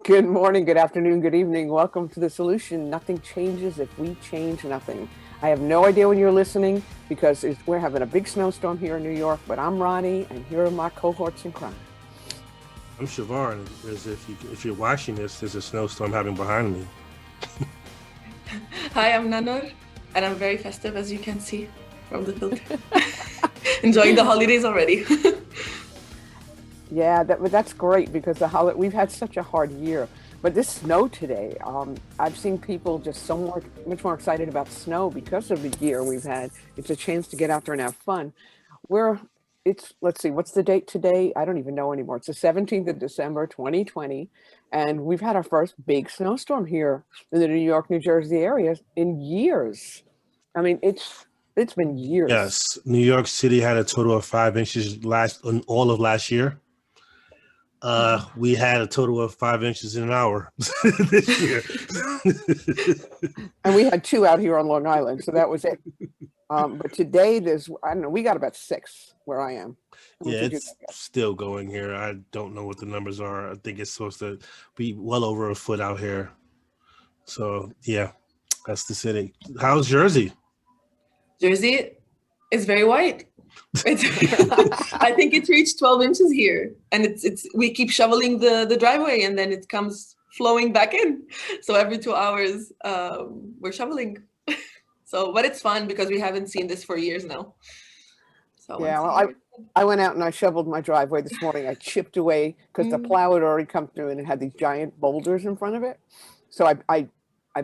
Good morning, good afternoon, good evening. Welcome to The Solution. Nothing changes if we change nothing. I have no idea when you're listening because we're having a big snowstorm here in New York, but I'm Ronni, and here are my cohorts in crime. I'm Chevar, and if you're watching this, there's a snowstorm happening behind me. Hi, I'm Nanor, and I'm very festive, as you can see from the filter. Enjoying the holidays already. Yeah, that's great because we've had such a hard year. But this snow today, I've seen people just much more excited about snow because of the year we've had. It's a chance to get out there and have fun. Let's see, what's the date today? I don't even know anymore. It's the 17th of December, 2020. And we've had our first big snowstorm here in the New York, New Jersey area in years. I mean, it's been years. Yes, New York City had a total of 5 inches all of last year. We had a total of 5 inches in an hour this year. And we had 2 out here on Long Island, so that was it. But today we got about 6 where I am. Yeah, it's still going here. I don't know what the numbers are. I think it's supposed to be well over a foot out here. So yeah, that's the city. How's Jersey? Jersey is very white. I think it reached 12 inches here, and we keep shoveling the driveway, and then it comes flowing back in. So every 2 hours, we're shoveling. But it's fun because we haven't seen this for years now. So yeah, well, I went out and I shoveled my driveway this morning. I chipped away because the plow had already come through and it had these giant boulders in front of it. So I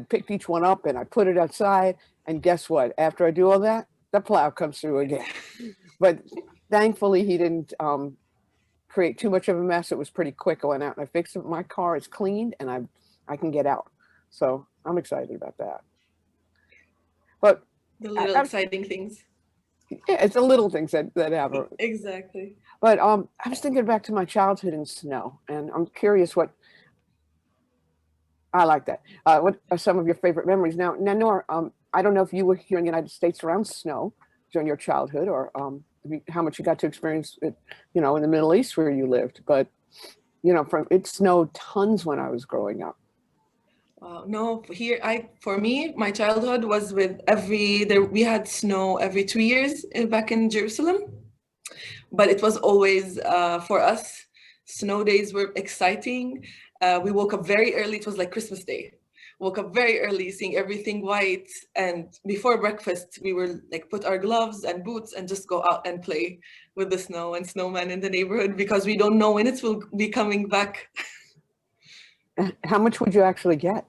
picked each one up and I put it outside. And guess what? After I do all that, the plow comes through again. But thankfully, he didn't create too much of a mess. It was pretty quick. I went out and I fixed it. My car is cleaned and I can get out. So I'm excited about that. But the little exciting things. Yeah, it's the little things that happen. Exactly. But I was thinking back to my childhood in snow, and I'm curious what What are some of your favorite memories? Now, Nanor, I don't know if you were here in the United States around snow during your childhood, or how much you got to experience it, in the Middle East where you lived. But it snowed tons when I was growing up. No, for me, my childhood was we had snow every 2 years back in Jerusalem, but it was always, for us, snow days were exciting. We woke up very early. It was like Christmas Day. Woke up very early, seeing everything white. And before breakfast, we were put our gloves and boots and just go out and play with the snow and snowmen in the neighborhood because we don't know when it will be coming back. How much would you actually get?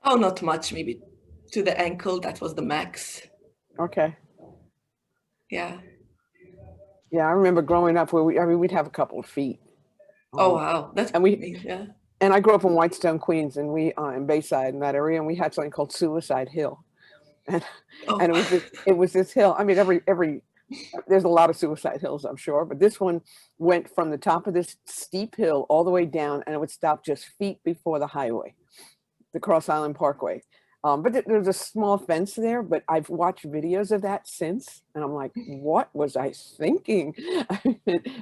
Oh, not much, maybe to the ankle. That was the max. Okay. Yeah. Yeah, I remember growing up where we'd have a couple of feet. Oh wow, that's amazing. Yeah. And I grew up in Whitestone, Queens, and we in Bayside in that area, and we had something called Suicide Hill, and it was this hill. I mean, every there's a lot of suicide hills, I'm sure, but this one went from the top of this steep hill all the way down, and it would stop just feet before the highway, the Cross Island Parkway. But there's a small fence there, but I've watched videos of that since, and I'm like, what was I thinking?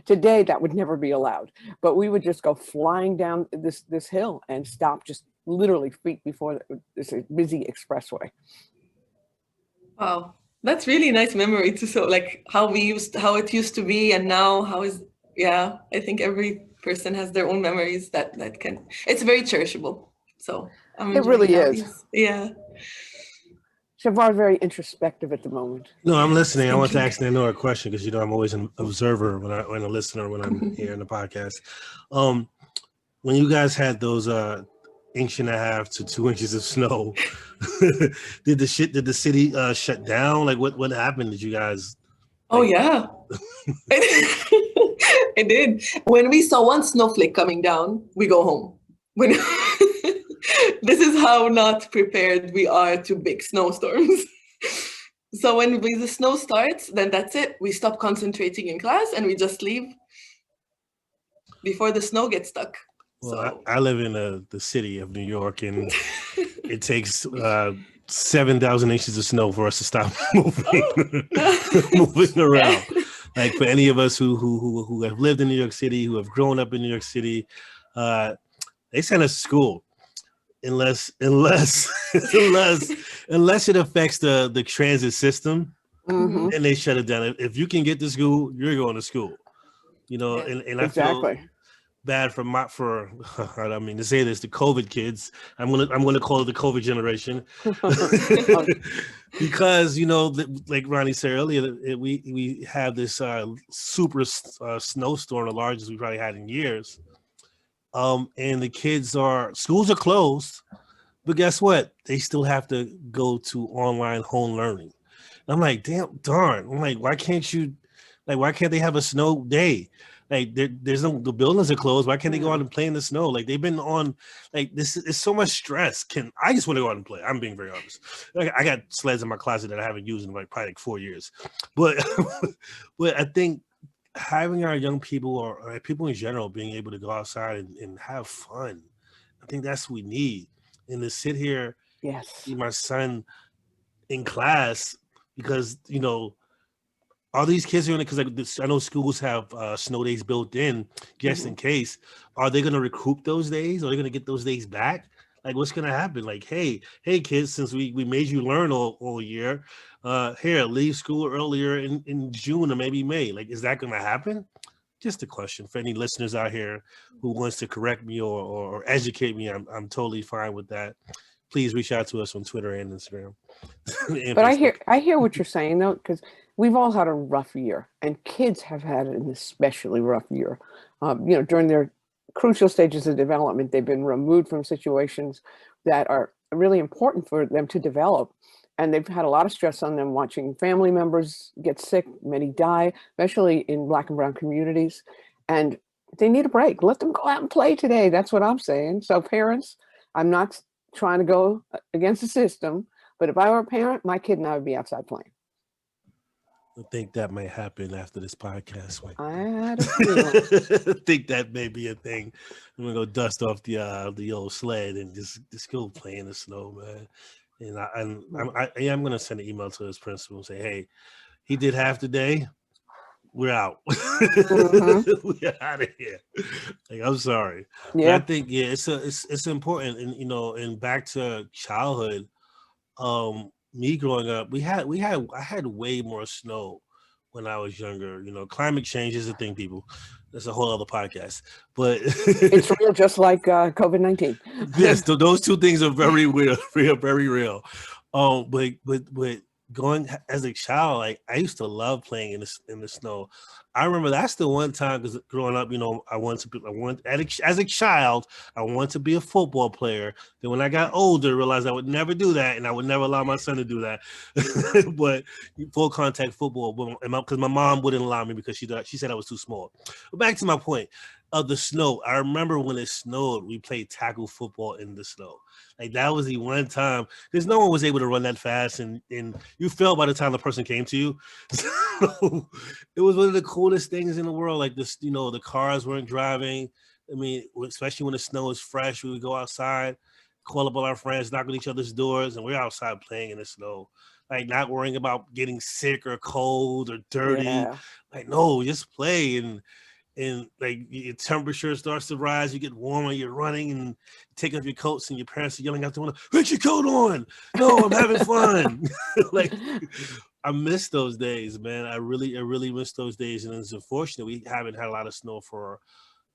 Today, that would never be allowed, but we would just go flying down this hill and stop just literally feet before this busy expressway. Wow. That's really nice memory to how it used to be, and now I think every person has their own memories it's very cherishable. So it really is. Yeah. Chevar very introspective at the moment. No, I'm listening. I want to ask Nanor a question because I'm always an observer when a listener when I'm here in the podcast. When you guys had those 1.5 inches to 2 inches of snow, did the city shut down? Like what happened? Did you guys? Oh yeah, it did. When we saw one snowflake coming down, we go home. This is how not prepared we are to big snowstorms. So when the snow starts, then that's it. We stop concentrating in class and we just leave before the snow gets stuck. Well, I live in the city of New York, and it takes 7,000 inches of snow for us to stop moving around. Like for any of us who have lived in New York City, who have grown up in New York City, They send us to school unless unless it affects the transit system, Mm-hmm. and they shut it down. If you can get to school, you're going to school. And I feel Exactly. bad for I mean to say this, the COVID kids. I'm gonna call it the COVID generation. Because like Ronnie said earlier, we have this super snowstorm, the largest we've probably had in years. And the schools are closed, but guess what? They still have to go to online home learning. I'm like, darn. I'm like, why can't they have a snow day? Like the buildings are closed. Why can't they go out and play in the snow? Like they've been on, like this is so much stress. I just want to go out and play? I'm being very honest. Like I got sleds in my closet that I haven't used in probably 4 years. But but I think having our young people or people in general being able to go outside and have fun, I think that's what we need. And to sit here, Yes. see my son in class because all these kids are in it because I know schools have snow days built in just in case. Are they going to recoup those days? Are they going to get those days back? Like what's going to happen? Like, hey kids, since we made you learn all year, here, leave school earlier in June or maybe May. Like, is that going to happen? Just a question for any listeners out here who wants to correct me or educate me. I'm totally fine with that. Please reach out to us on Twitter and Instagram. And But Facebook. I hear what you're saying though, because we've all had a rough year, and kids have had an especially rough year. During their crucial stages of development, they've been removed from situations that are really important for them to develop, and they've had a lot of stress on them watching family members get sick, many die, especially in Black and brown communities, and they need a break. Let them go out and play today. That's what I'm saying. So parents, I'm not trying to go against the system, but if I were a parent, my kid and I would be outside playing. I think that might happen after this podcast. I had a feeling. I think that may be a thing. I'm gonna go dust off the old sled and just go play in the snow, man. And I am gonna send an email to his principal and say, hey, he did half the day. We're out. We're out of here. Like, I'm sorry. Yeah. But I think it's important, and back to childhood. Me growing up, I had way more snow when I was younger. Climate change is a thing, people. That's a whole other podcast. But it's real, just like COVID-19. Yes, those two things are very real, very real. But going as a child, like I used to love playing in the snow. I remember that's the one time because growing up, as a child, I wanted to be a football player. Then when I got older, I realized I would never do that, and I would never allow my son to do that. But full contact football, because my mom wouldn't allow me because she said I was too small. But back to my point of the snow. I remember when it snowed, we played tackle football in the snow. Like that was the one time because no one was able to run that fast, and you fell by the time the person came to you. So it was one of the coolest things in the world. Like this, the cars weren't driving. I mean, especially when the snow is fresh, we would go outside, call up all our friends, knock on each other's doors, and we're outside playing in the snow. Like not worrying about getting sick or cold or dirty. Yeah. Like no, just play and like your temperature starts to rise, you get warmer, you're running and take off your coats, and your parents are yelling out the window, "Put your coat on!" No, I'm having fun. Like I miss those days, man. I really miss those days, and it's unfortunate we haven't had a lot of snow for,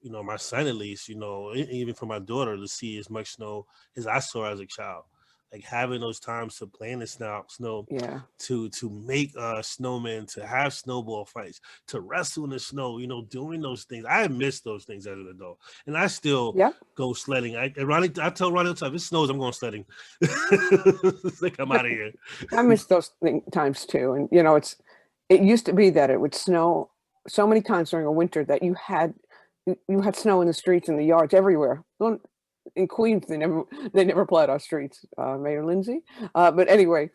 my son at least. Even for my daughter to see as much snow as I saw as a child. Like having those times to play in the snow, Yeah. to make snowmen, to have snowball fights, to wrestle in the snow, doing those things. I miss those things as an adult, and I still go sledding. I tell Ronnie all the time, if it snows, I'm going sledding. It's like I'm out of here. I miss those times too, and it used to be that it would snow so many times during a winter that you had snow in the streets and the yards everywhere. In Queens, they never plowed our streets, Mayor Lindsay. But anyway,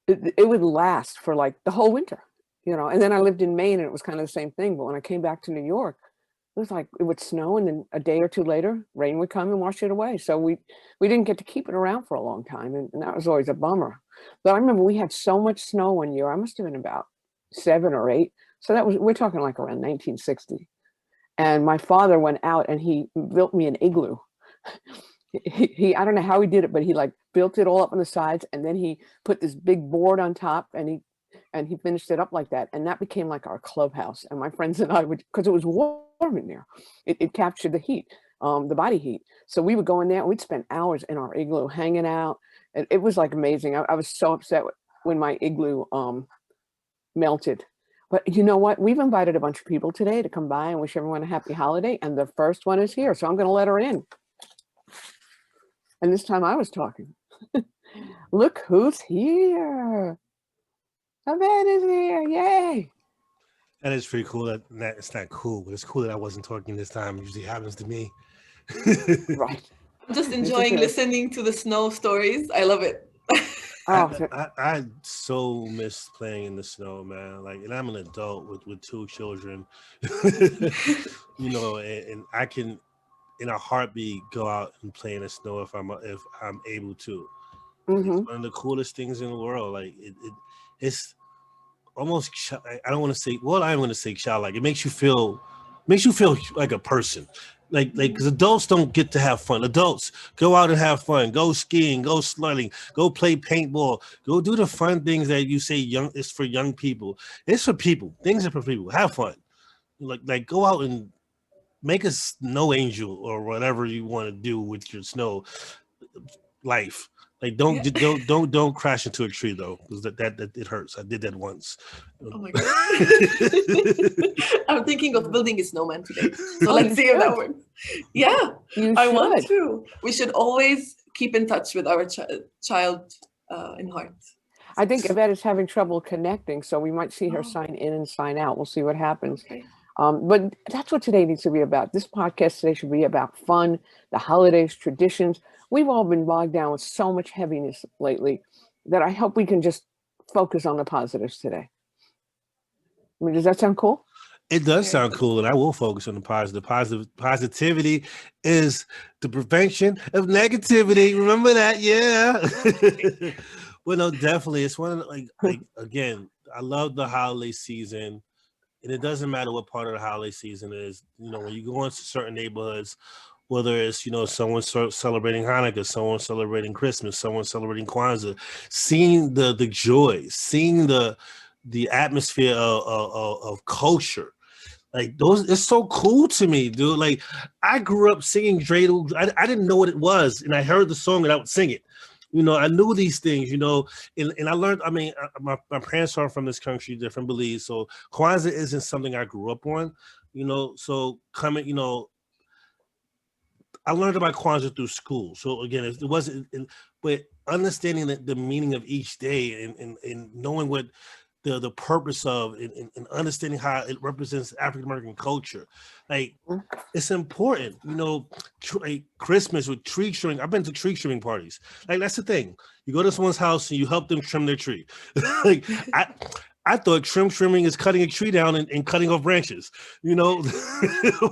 it would last for like the whole winter, And then I lived in Maine, and it was kind of the same thing. But when I came back to New York, it was like it would snow, and then a day or two later, rain would come and wash it away. So we didn't get to keep it around for a long time, and that was always a bummer. But I remember we had so much snow one year. I must have been about 7 or 8. So we're talking like around 1960. And my father went out and he built me an igloo. I don't know how he did it, but he like built it all up on the sides, and then he put this big board on top, and he finished it up like that, and that became like our clubhouse. And my friends and I would, because it was warm in there, it captured the heat, the body heat. So we would go in there and we'd spend hours in our igloo hanging out. It was like amazing. I was so upset when my igloo melted. But you know what? We've invited a bunch of people today to come by and wish everyone a happy holiday, and the first one is here, so I'm going to let her in. And this time I was talking. Look who's here. Yvette is here. Yay. That is pretty cool. That it's not cool, but it's cool that I wasn't talking this time. It usually happens to me. Right. I'm just enjoying listening to the snow stories. I love it. I so miss playing in the snow, man. Like, and I'm an adult with 2 children, you know, and I can, in a heartbeat, go out and play in the snow if I'm able to. Mm-hmm. It's one of the coolest things in the world. Like it's almost, I don't want to say, well, I'm going to say childlike. It makes you feel like a person. Like, because adults don't get to have fun. Adults go out and have fun. Go skiing, go sledding, go play paintball, go do the fun things that you say it's for young people. It's for people. Things are for people. Have fun. Like go out and make a snow angel or whatever you want to do with your snow life. Like don't crash into a tree though, because that it hurts. I did that once. Oh my god! I'm thinking of building a snowman today. So let's see if that works. Yeah, I want to. We should always keep in touch with our child in heart. I think Yvette is having trouble connecting, so we might see her sign in and sign out. We'll see what happens. Okay. But that's what today needs to be about. This podcast today should be about fun, the holidays, traditions. We've all been bogged down with so much heaviness lately that I hope we can just focus on the positives today. I mean, does that sound cool? It does sound cool, and I will focus on the positive. Positivity is the prevention of negativity. Remember that? Yeah. Well, no, definitely. It's one of the, like again, I love the holiday season. And it doesn't matter what part of the holiday season it is. You know, when you go into certain neighborhoods, whether it's, you know, someone celebrating Hanukkah, someone celebrating Christmas, someone celebrating Kwanzaa, seeing the joy, seeing the atmosphere of culture. Like those, it's so cool to me, dude. Like I grew up singing dreidel. I didn't know what it was, and I heard the song and I would sing it. You know, I knew these things, you know, and I learned, I mean, my parents are from this country, different beliefs. So Kwanzaa isn't something I grew up on, you know, so coming, you know, I learned about Kwanzaa through school. So again, it wasn't, but understanding the meaning of each day and knowing what the purpose of and understanding how it represents African-American culture. Like it's important, you know, like Christmas with tree trimming. I've been to tree trimming parties. Like that's the thing. You go to someone's house and you help them trim their tree. Like I thought trimming is cutting a tree down and cutting off branches, you know.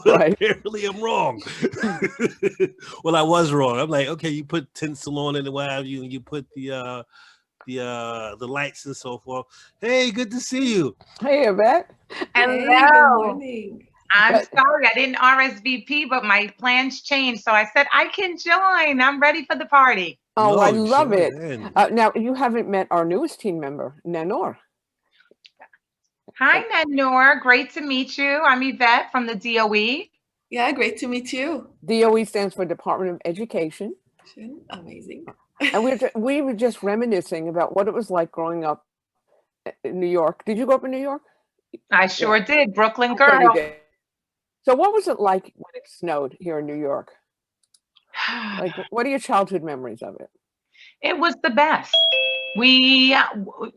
Right. Apparently I'm wrong. Well, I was wrong. I'm like, okay, you put tinsel on it and what have you, and you put the lights and so forth. Hey, good to see you. Hey, Yvette. Hello. Hey, good morning. I'm sorry I didn't RSVP, but my plans changed. So I said I can join. I'm ready for the party. Oh, no, I love it. Now, you haven't met our newest team member, Nanor. Hi, Nanor. Great to meet you. I'm Yvette from the DOE. Yeah, great to meet you. DOE stands for Department of Education. Amazing. And we were just reminiscing about what it was like growing up in New York. Did you grow up in New York? I sure did. Brooklyn girl. So what was it like when it snowed here in New York? Like, what are your childhood memories of it? It was the best. We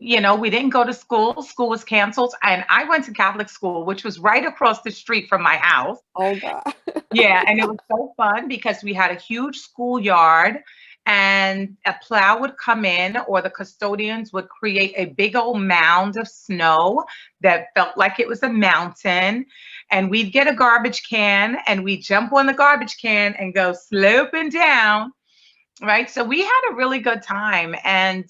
didn't go to school. School was canceled. And I went to Catholic school, which was right across the street from my house. Oh, God. Yeah. And it was so fun because we had a huge schoolyard and a plow would come in or the custodians would create a big old mound of snow that felt like it was a mountain. And we'd get a garbage can and we'd jump on the garbage can and go sloping down. Right. So we had a really good time. And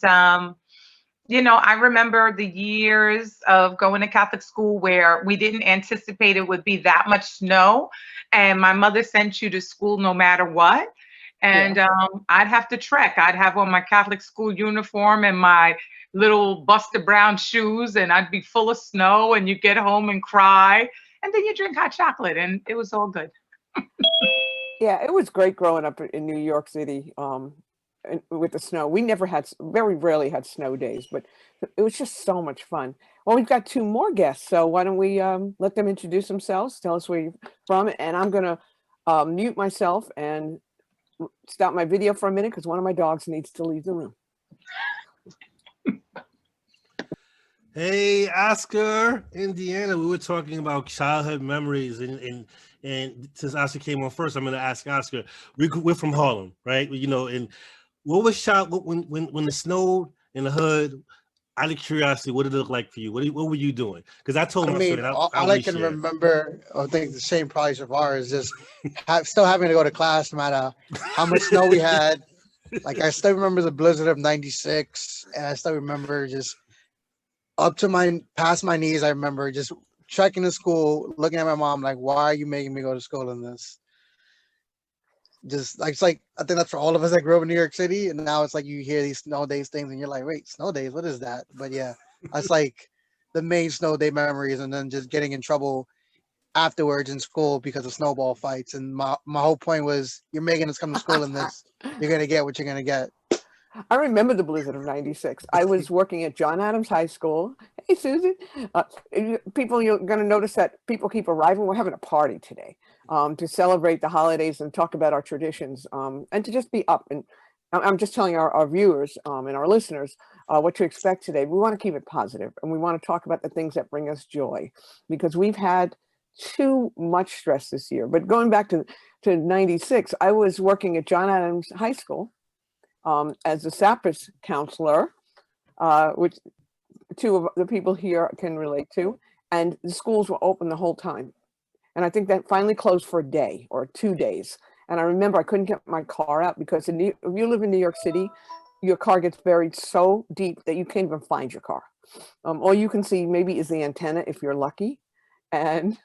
You know, I remember the years of going to Catholic school where we didn't anticipate it would be that much snow, and my mother sent you to school no matter what. And Yeah. I'd have to trek. I'd have on my Catholic school uniform and my little Buster Brown shoes, and I'd be full of snow. And you get home and cry, and then you drink hot chocolate, and it was all good. Yeah, it was great growing up in New York City, with the snow. We never had, very rarely had snow days, but it was just so much fun. Well, we've got two more guests, so why don't we let them introduce themselves, tell us where you're from, and I'm gonna mute myself and stop my video for a minute because one of my dogs needs to leave the room. Hey, Oscar, Indiana. We were talking about childhood memories, and since Oscar came on first, I'm going to ask Oscar. We're from Harlem, right? You know, and what was when it snowed in the hood? Out of curiosity, what did it look like for you? What were you doing? Because I told I my mean, story. And all I can remember, I think the same probably so far is just still having to go to class no matter how much snow we had. Like I still remember the blizzard of '96, and I still remember just up to past my knees. I remember just trekking to school, looking at my mom like, "Why are you making me go to school in this?" Just like it's like I think that's for all of us that grew up in New York City, and now it's like you hear these snow days things, and you're like, "Wait, snow days? What is that?" But yeah, that's like the main snow day memories, and then just getting in trouble afterwards in school because of snowball fights. And my whole point was, you're making us come to school in this. You're gonna get what you're gonna get. I remember the blizzard of '96. I was working at John Adams High School. Hey, Susan. People, you're going to notice that people keep arriving. We're having a party today to celebrate the holidays and talk about our traditions and to just be up. And I'm just telling our viewers and our listeners what to expect today. We want to keep it positive, and we want to talk about the things that bring us joy, because we've had too much stress this year. But going back to '96, I was working at John Adams High School as a SAPRIS counselor, which two of the people here can relate to, and the schools were open the whole time. And I think that finally closed for a day or 2 days. And I remember I couldn't get my car out because if you live in New York City, your car gets buried so deep that you can't even find your car. All you can see maybe is the antenna if you're lucky. And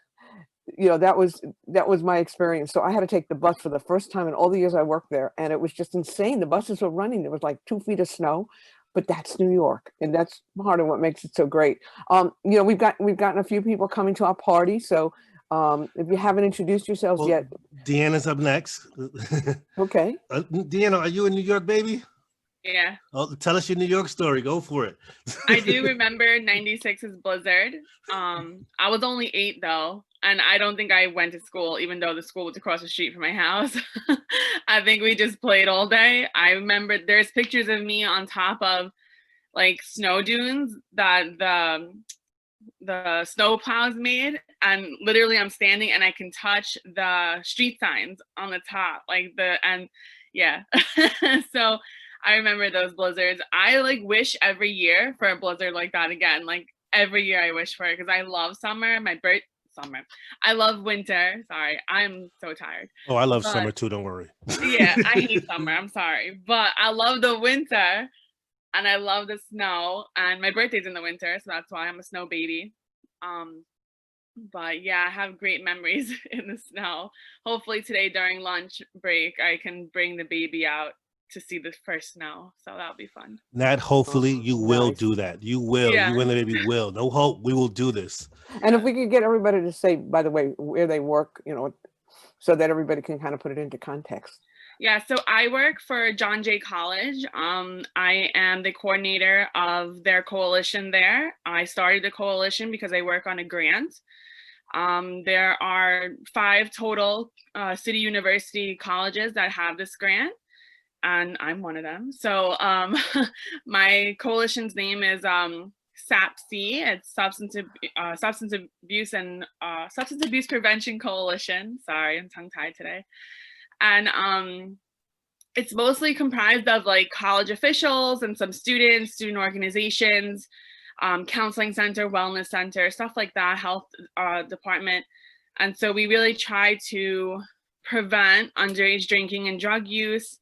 you know, that was my experience. So I had to take the bus for the first time in all the years I worked there, and it was just insane. The buses were running. There was like 2 feet of snow, but that's New York, and that's part of what makes it so great. You know, we've gotten a few people coming to our party. So if you haven't introduced yourselves yet, Deanna's up next. okay. Deanna, are you a New York baby? Yeah. Oh, tell us your New York story. Go for it. I do remember '96's blizzard. I was only 8 though, and I don't think I went to school, even though the school was across the street from my house. I think we just played all day. I remember there's pictures of me on top of like snow dunes that the snow plows made, and literally I'm standing and I can touch the street signs on the top, yeah. So I remember those blizzards. I like wish every year for a blizzard like that again. Like every year I wish for it because I love summer. Summer. I love winter. Sorry, I'm so tired. Oh, I love summer too. Don't worry. Yeah, I hate summer. I'm sorry, but I love the winter, and I love the snow. And my birthday's in the winter, so that's why I'm a snow baby. But yeah, I have great memories in the snow. Hopefully today during lunch break, I can bring the baby out to see the first snow. So that'll be fun. Nat, hopefully you will Nice. do that. You will. Yeah. You and the baby will. No hope. We will do this. And if we could get everybody to say, by the way, where they work, you know, so that everybody can kind of put it into context. Yeah, so I work for John Jay College. I am the coordinator of their coalition there. I started the coalition because I work on a grant. There are 5 total city university colleges that have this grant, and I'm one of them. So my coalition's name is SAPC. It's Substance Abuse Prevention Coalition. Sorry, I'm tongue-tied today. And it's mostly comprised of like college officials and some students, student organizations, counseling center, wellness center, stuff like that, health department. And so we really try to prevent underage drinking and drug use,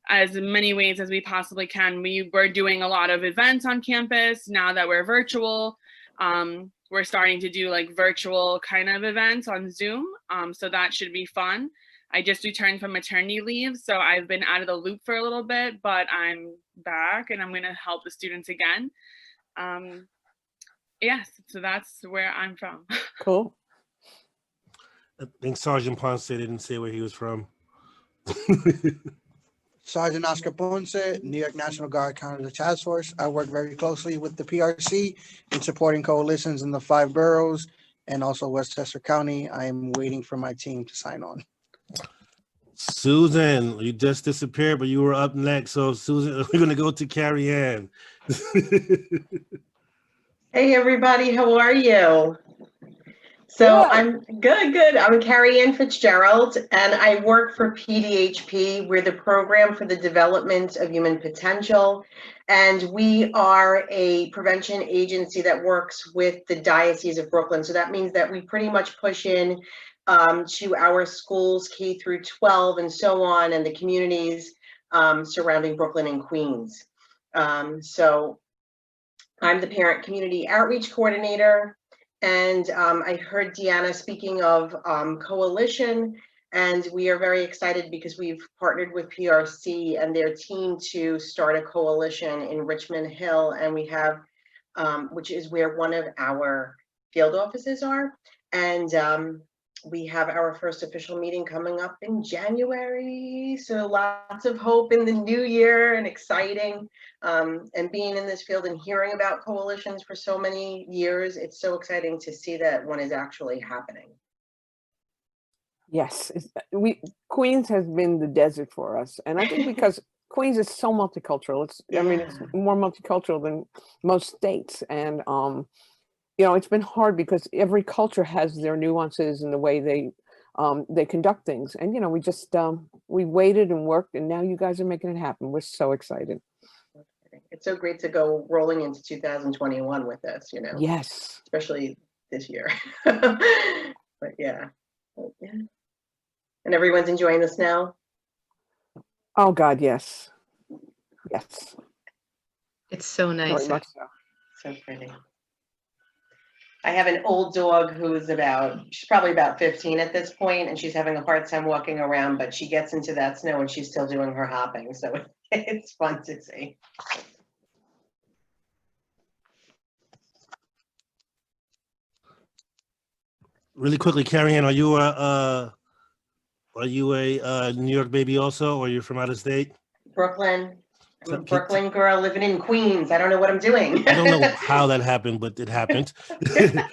as many ways as we possibly can. We were doing a lot of events on campus. Now that we're virtual, we're starting to do like virtual kind of events on Zoom. So that should be fun. I just returned from maternity leave, so I've been out of the loop for a little bit, but I'm back and I'm going to help the students again. Yes, so that's where I'm from. Cool. I think Sergeant Ponce didn't say where he was from. Sergeant Oscar Ponce, New York National Guard Counter Task Force. I work very closely with the PRC in supporting coalitions in the 5 boroughs and also Westchester County. I am waiting for my team to sign on. Susan, you just disappeared, but you were up next. So Susan, we're going to go to Carrion. Hey everybody, how are you? So Good. I'm good. I'm Carrion Fitzgerald and I work for PDHP. We're the Program for the Development of Human Potential, and we are a prevention agency that works with the Diocese of Brooklyn. So that means that we pretty much push in to our schools K through 12 and so on, and the communities surrounding Brooklyn and Queens. So I'm the Parent Community Outreach Coordinator, and I heard Deanna speaking of coalition, and we are very excited because we've partnered with PRC and their team to start a coalition in Richmond Hill, and we have, which is where one of our field offices are, and we have our first official meeting coming up in January. So lots of hope in the new year and exciting. And being in this field and hearing about coalitions for so many years, it's so exciting to see that one is actually happening. Yes, Queens has been the desert for us, and I think because Queens is so multicultural. I mean, it's more multicultural than most states, and you know, it's been hard because every culture has their nuances and the way they conduct things. And you know, we just we waited and worked, and now you guys are making it happen. We're so excited. It's so great to go rolling into 2021 with this, you know. Yes, especially this year. But yeah. And everyone's enjoying the snow. oh God, yes, yes, It's so nice. very much so. So pretty. I have an old dog who's she's probably about 15 at this point, and she's having a hard time walking around, but she gets into that snow and she's still doing her hopping. So it's fun to see. Really quickly, Carrion, are you a New York baby also, or you're from out of state? Brooklyn. I'm a Brooklyn girl living in Queens. I don't know what I'm doing. I don't know how that happened, but it happened. Can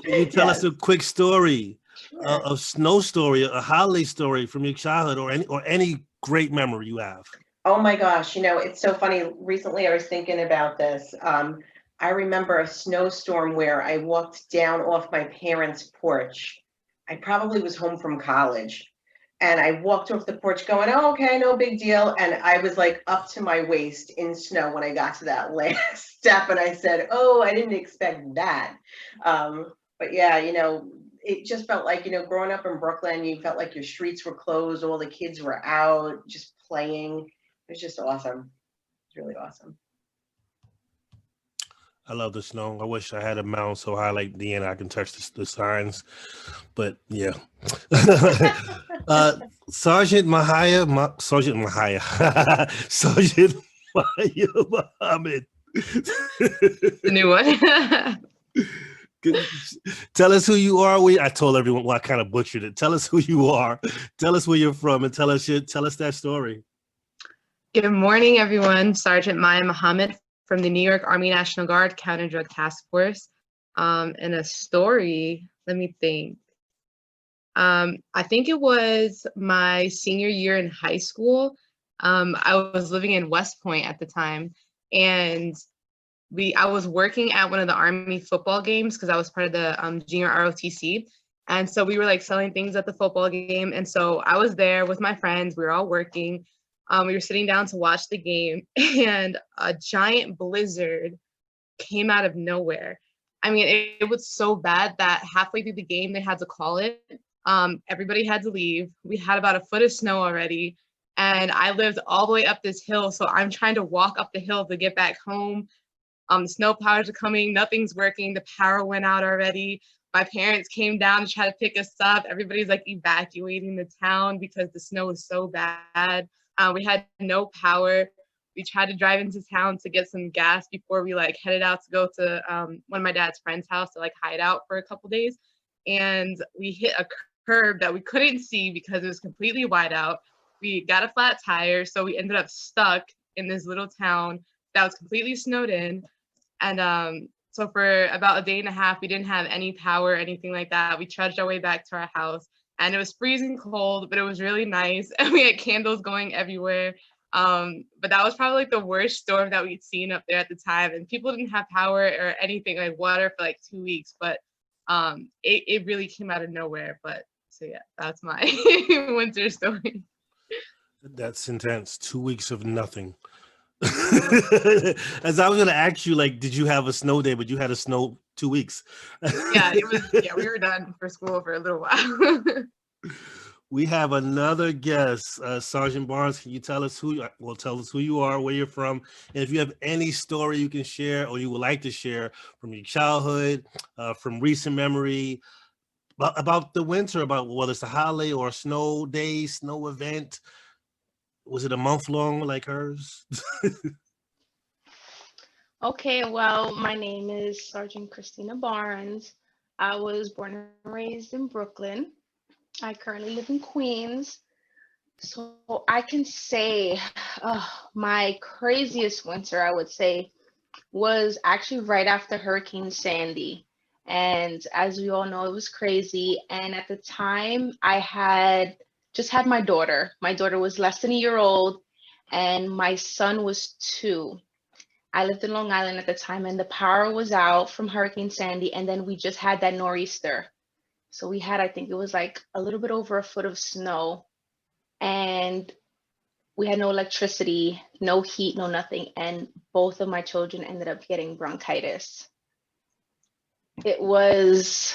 you tell us a quick story, a snow story, a holiday story from your childhood, or any great memory you have? Oh my gosh, you know, it's so funny. Recently I was thinking about this. I remember a snowstorm where I walked down off my parents' porch. I probably was home from college. And I walked off the porch going, oh, okay, no big deal. And I was like up to my waist in snow when I got to that last step. And I said, oh, I didn't expect that. But yeah, you know, it just felt like, you know, growing up in Brooklyn, you felt like your streets were closed. All the kids were out just playing. It was just awesome. It's really awesome. I love the snow. I wish I had a mountain so high like Deanna I can touch the signs, but yeah. Sergeant Mahaya, Sergeant Muhammad. The new one. Tell us who you are. I told everyone, well, I kind of butchered it. Tell us who you are. Tell us where you're from, and tell us that story. Good morning, everyone. Sergeant Maya Muhammad from the New York Army National Guard Counter Drug Task Force. And a story, let me think. I think it was my senior year in high school. I was living in West Point at the time, and I was working at one of the Army football games because I was part of the junior ROTC. And so we were like selling things at the football game. And so I was there with my friends. We were all working. We were sitting down to watch the game, and a giant blizzard came out of nowhere. I mean, it was so bad that halfway through the game, they had to call it. Everybody had to leave. We had about a foot of snow already. And I lived all the way up this hill. So I'm trying to walk up the hill to get back home. The snow plows are coming, nothing's working. The power went out already. My parents came down to try to pick us up. Everybody's like evacuating the town because the snow was so bad. We had no power. We tried to drive into town to get some gas before we like headed out to go to one of my dad's friend's house to like hide out for a couple days. And we hit a curb that we couldn't see because it was completely wide out. We got a flat tire, so we ended up stuck in this little town that was completely snowed in. And so for about a day and a half, we didn't have any power or anything like that. We trudged our way back to our house, and it was freezing cold, but it was really nice. And we had candles going everywhere. But that was probably like the worst storm that we'd seen up there at the time. And people didn't have power or anything, like water, for like 2 weeks. But it really came out of nowhere. But so yeah, that's my winter story. That's intense. 2 weeks of nothing. As I was gonna ask you, like, did you have a snow day? But you had a snow 2 weeks. Yeah, it was. Yeah, we were done for school for a little while. We have another guest, Sgt Barnes. Can you tell us tell us who you are, where you're from, and if you have any story you can share or you would like to share from your childhood, from recent memory, about the winter, about whether it's a holiday or a snow day, snow event. Was it a month long like hers? Okay, well, my name is Sgt Christina Barnes. I was born and raised in Brooklyn. I currently live in Queens. So I can say my craziest winter, I would say, was actually right after Hurricane Sandy. And as we all know, it was crazy. And at the time, I had just had my daughter. My daughter was less than a year old, and my son was 2. I lived in Long Island at the time, and the power was out from Hurricane Sandy, and then we just had that nor'easter. So we had, I think it was like a little bit over a foot of snow, and we had no electricity, no heat, no nothing, and both of my children ended up getting bronchitis. It was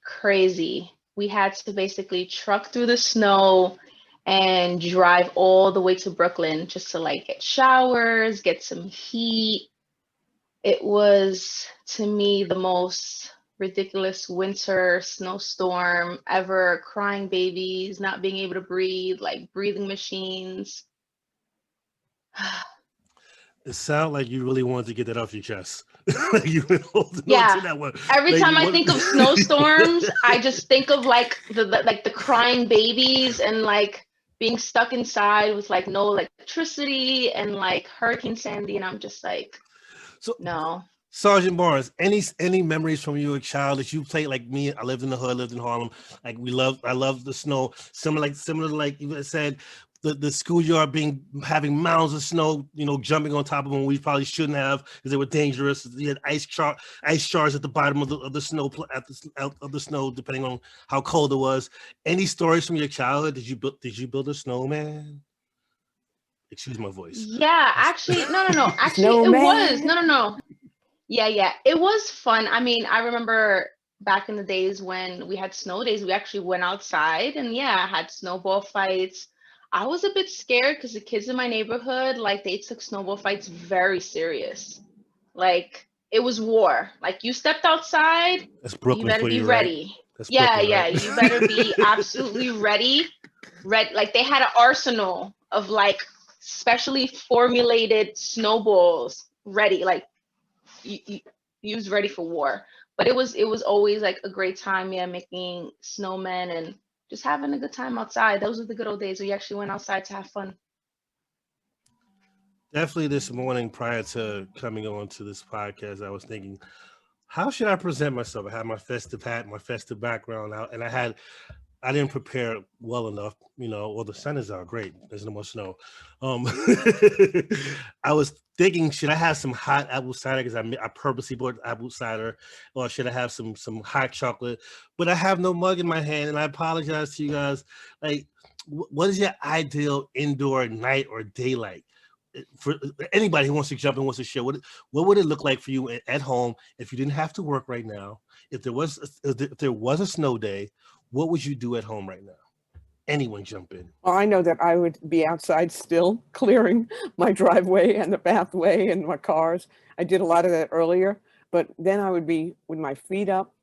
crazy. We had to basically truck through the snow and drive all the way to Brooklyn just to like get showers, get some heat. It was, to me, the most ridiculous winter snowstorm ever. Crying babies, not being able to breathe, like breathing machines. It sounds like you really wanted to get that off your chest. Like you've been holding on to that one. Every Like, time I think of snowstorms, I just think of like the crying babies and like being stuck inside with like no electricity and like Hurricane Sandy, and I'm just like, so no. Sgt Barnes, any memories from you as a child that you played like me? I lived in the hood, lived in Harlem. Like I love the snow. Similar to like you said, the schoolyard having mounds of snow, jumping on top of them we probably shouldn't have because they were dangerous. You had ice shards at the bottom of the snow of the snow, depending on how cold it was. Any stories from your childhood? Did you build a snowman? Excuse my voice. Yeah, actually, no. Actually, it was no. Yeah. It was fun. I mean, I remember back in the days when we had snow days, we actually went outside and had snowball fights. I was a bit scared because the kids in my neighborhood, like they took snowball fights very serious. Like it was war. Like you stepped outside, that's Brooklyn, you better be ready. That's Brooklyn, right? You better be absolutely ready. Like they had an arsenal of like specially formulated snowballs ready. Like you was ready for war. But it was always like a great time, making snowmen and just having a good time outside. Those were the good old days where you actually went outside to have fun. Definitely this morning prior to coming on to this podcast, I was thinking, how should I present myself? I had my festive hat, my festive background out, and I didn't prepare well enough, well, the sun is out great. There's no more snow. I was thinking, should I have some hot apple cider? Because I purposely bought apple cider, or should I have some hot chocolate? But I have no mug in my hand, and I apologize to you guys. Like, what is your ideal indoor night or day like? For anybody who wants to jump in, wants to share, what would it look like for you at home if you didn't have to work right now? If there was a snow day, what would you do at home right now? anyone jump in. Well, I know that I would be outside still clearing my driveway and the pathway and my cars. I did a lot of that earlier, but then I would be with my feet up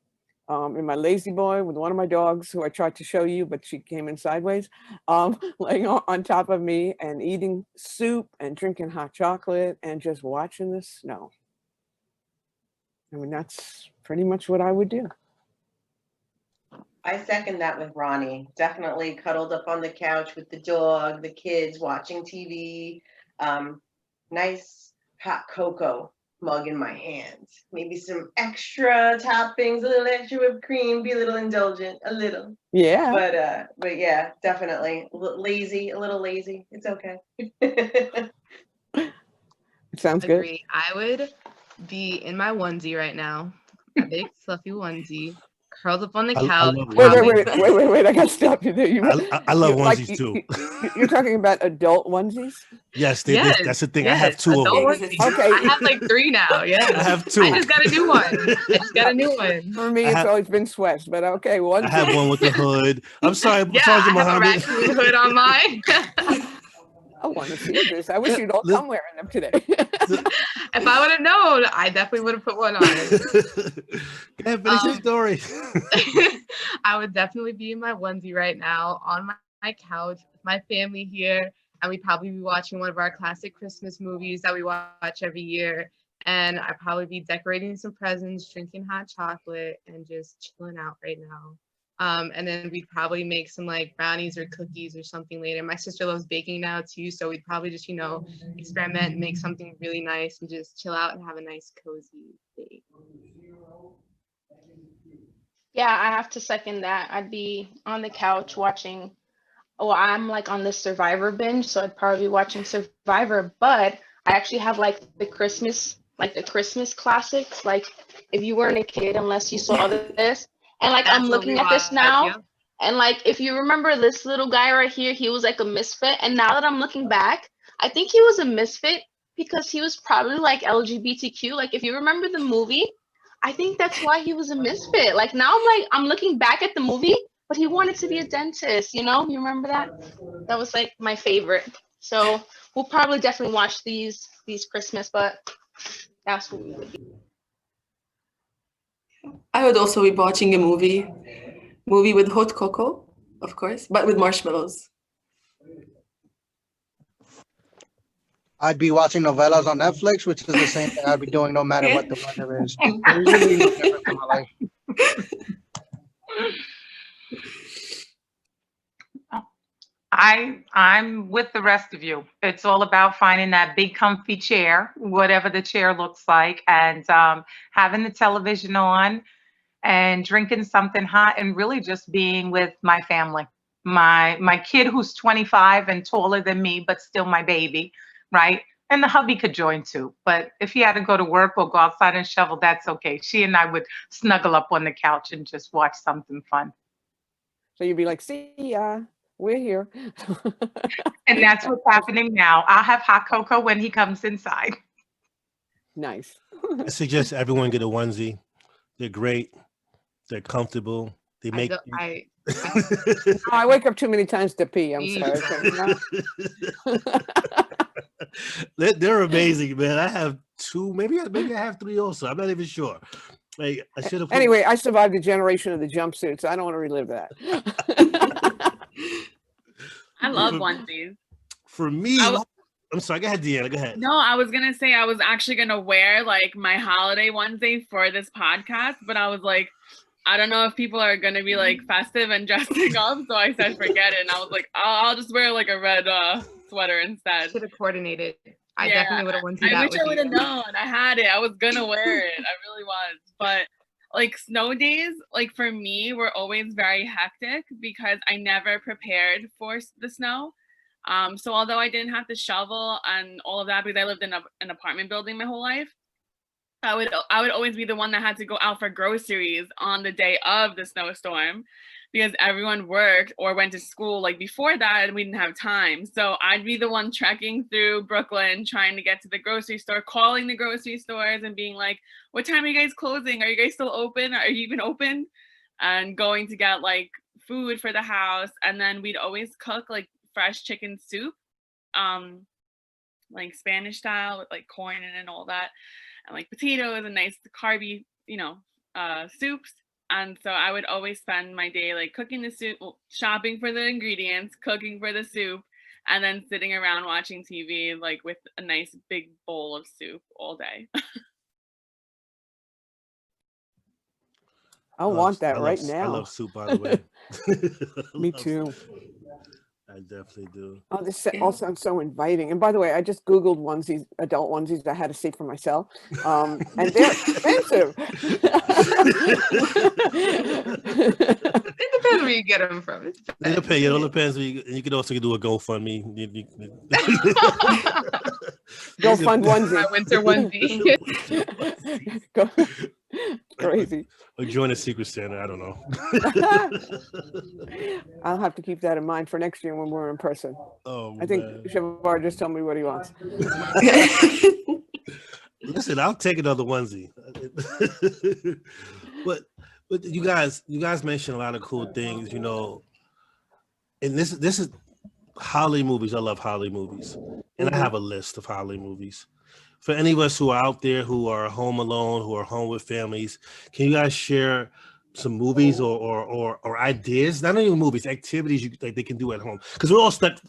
in my lazy boy with one of my dogs who I tried to show you, but she came in sideways, laying on top of me and eating soup and drinking hot chocolate and just watching the snow. I mean, that's pretty much what I would do. I second that with Ronnie. Definitely cuddled up on the couch with the dog, the kids, watching TV. Nice hot cocoa mug in my hands. Maybe some extra toppings, a little extra whipped cream, be a little indulgent, a little. Yeah. But yeah, definitely a little lazy. It's okay. It sounds good. Agree. I would be in my onesie right now, a big fluffy onesie, curled up on the I couch. love Wait, I gotta stop you there. I love onesies like, too. You're talking about adult onesies? Yes, Yes, that's the thing. yes, I have 2 of them. adult onesies. Okay. I have like 3 now. Yeah. I have 2. I just got a new one. For me, it's always been sweats, but okay. I have one with the hood. I'm sorry, Yeah, Sergeant I have a Muhammad. raccoon hood on mine. I want to see this. I wish you'd all come wearing them today. If I would have known, I definitely would have put one on. Yeah, finish your story. I would definitely be in my onesie right now on my couch with my family here, and we'd probably be watching one of our classic Christmas movies that we watch every year. And I'd probably be decorating some presents, drinking hot chocolate, and just chilling out right now. And then we'd probably make some like brownies or cookies or something later. My sister loves baking now too, so we'd probably just, experiment and make something really nice and just chill out and have a nice cozy day. Yeah, I have to second that. I'd be on the couch watching. Oh, I'm like on this Survivor binge, so I'd probably be watching Survivor. But I actually have like the Christmas classics. Like if you weren't a kid, unless you saw this, and like I'm looking at this now, and like if you remember this little guy right here, he was like a misfit. And now that I'm looking back, I think he was a misfit because he was probably like LGBTQ. Like if you remember the movie, I think that's why he was a misfit. Like now I'm looking back at the movie, but he wanted to be a dentist, you remember that? That was like my favorite. So we'll probably definitely watch these Christmas, but that's what we would do. I would also be watching a movie with hot cocoa, of course, but with marshmallows. I'd be watching novellas on Netflix, which is the same thing I'd be doing no matter what the weather is. There's really no difference in my life. I'm with the rest of you. It's all about finding that big comfy chair, whatever the chair looks like, and having the television on and drinking something hot and really just being with my family. My kid who's 25 and taller than me, but still my baby, right? And the hubby could join too. But if he had to go to work or go outside and shovel, that's okay. She and I would snuggle up on the couch and just watch something fun. So you'd be like, see ya, we're here. And that's what's happening now. I'll have hot cocoa when he comes inside. Nice. I suggest everyone get a onesie. They're great. They're comfortable. They make. I wake up too many times to pee. I'm sorry. They're amazing, man. I have 2, maybe I have 3 also. I'm not even sure. Like I should have. Anyway, I survived the generation of the jumpsuits. I don't want to relive that. I love onesies. For me, I'm sorry. Go ahead, Deanna. Go ahead. No, I was gonna say I was actually gonna wear like my holiday onesie for this podcast, but I was like, I don't know if people are gonna be like festive and dressing up, so I said forget it. And I was like, I'll just wear like a red sweater instead. Should have coordinated. I definitely would have wanted I that. wish I would have known. I had it. I was gonna wear it. I really was. But like snow days, like for me, were always very hectic because I never prepared for the snow. So although I didn't have to shovel and all of that because I lived in an apartment building my whole life, I would always be the one that had to go out for groceries on the day of the snowstorm because everyone worked or went to school like before that and we didn't have time. So I'd be the one trekking through Brooklyn trying to get to the grocery store, calling the grocery stores and being like, what time are you guys closing? Are you guys still open? Are you even open? And going to get like food for the house, and then we'd always cook like fresh chicken soup, like Spanish style with like corn in it and all that, and like potatoes and nice carby, soups. And so I would always spend my day like cooking the soup, shopping for the ingredients, cooking for the soup, and then sitting around watching TV like with a nice big bowl of soup all day. I want that right I now. love soup, by the way. Me too. I definitely do. Oh, this all sounds so inviting. And by the way, I just Googled onesies, adult onesies I had to see for myself. And they're expensive. It depends where you get them from. It depends. It all depends. You can also do a GoFundMe. Go fund onesie. My winter onesie. Go. Crazy. Or join a Secret Santa. I don't know. I'll have to keep that in mind for next year when we're in person. Oh, I think man. Chevar just told me what he wants. Listen, I'll take another onesie. but you guys mentioned a lot of cool things, and this is holiday movies. I love holiday movies, and I have a list of holiday movies. For any of us who are out there who are home alone, who are home with families, can you guys share some movies or ideas? Not only movies, activities they can do at home, because we're all stuck.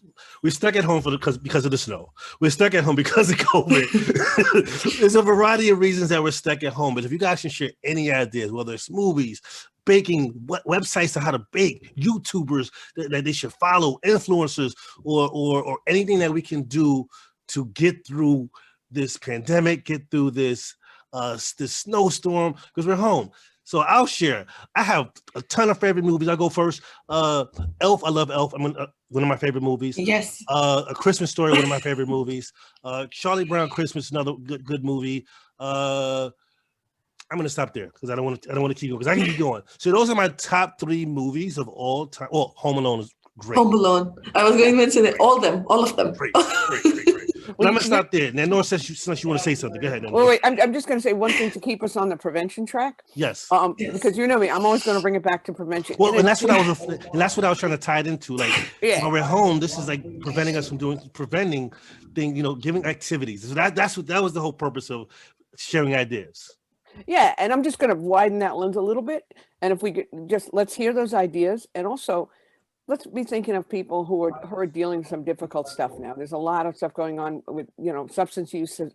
We're stuck at home because of the snow. We're stuck at home because of COVID. There's a variety of reasons that we're stuck at home. But if you guys can share any ideas, whether it's movies, baking, websites on how to bake, YouTubers that they should follow, influencers, or anything that we can do to get through this pandemic, get through this snowstorm, because we're home. So I'll share. I have a ton of favorite movies. I'll go first. Elf. I love Elf. One of my favorite movies. Yes. A Christmas Story. One of my favorite movies. Charlie Brown Christmas. Another good movie. I'm gonna stop there because I don't want to keep going, because I can keep going. So those are my top 3 movies of all time. Well, Home Alone is great. Home Alone. I was going to mention it. All of them. Great. But I'm gonna stop there. Nanor says you want to say something. Go ahead, Nanor. Wait, I'm just going to say one thing to keep us on the prevention track. Yes. Yes. Because you know me, I'm always going to bring it back to prevention. Well, and that's what I was trying to tie it into. Like, when we're home, this is like preventing us from preventing things. Giving activities. So that was the whole purpose of sharing ideas. Yeah, and I'm just going to widen that lens a little bit. And if we could let's hear those ideas, and also let's be thinking of people who are dealing with some difficult stuff now. There's a lot of stuff going on with, substance use. And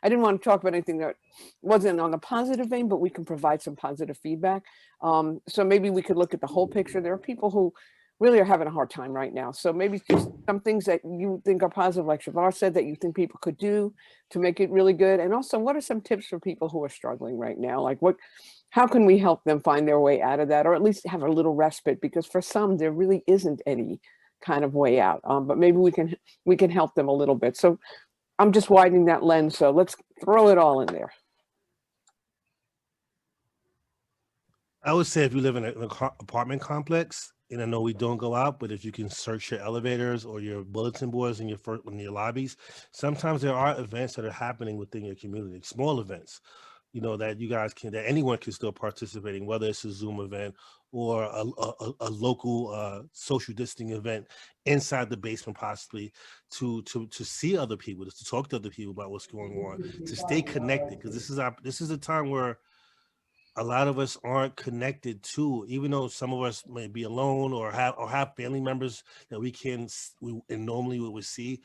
I didn't want to talk about anything that wasn't on the positive vein, but we can provide some positive feedback. So maybe we could look at the whole picture. There are people who really are having a hard time right now. So maybe just some things that you think are positive, like Chevar said, that you think people could do to make it really good. And also, what are some tips for people who are struggling right now? Like how can we help them find their way out of that, or at least have a little respite? Because for some, there really isn't any kind of way out. But maybe we can help them a little bit. So I'm just widening that lens. So let's throw it all in there. I would say if you live in an apartment complex, and I know we don't go out, but if you can search your elevators or your bulletin boards in your lobbies, sometimes there are events that are happening within your community, small events. That anyone can still participate in, whether it's a Zoom event or a local social distancing event inside the basement, possibly to see other people, to talk to other people about what's going on, to stay connected, because this is a time where a lot of us aren't connected to, even though some of us may be alone or have family members that we normally would see.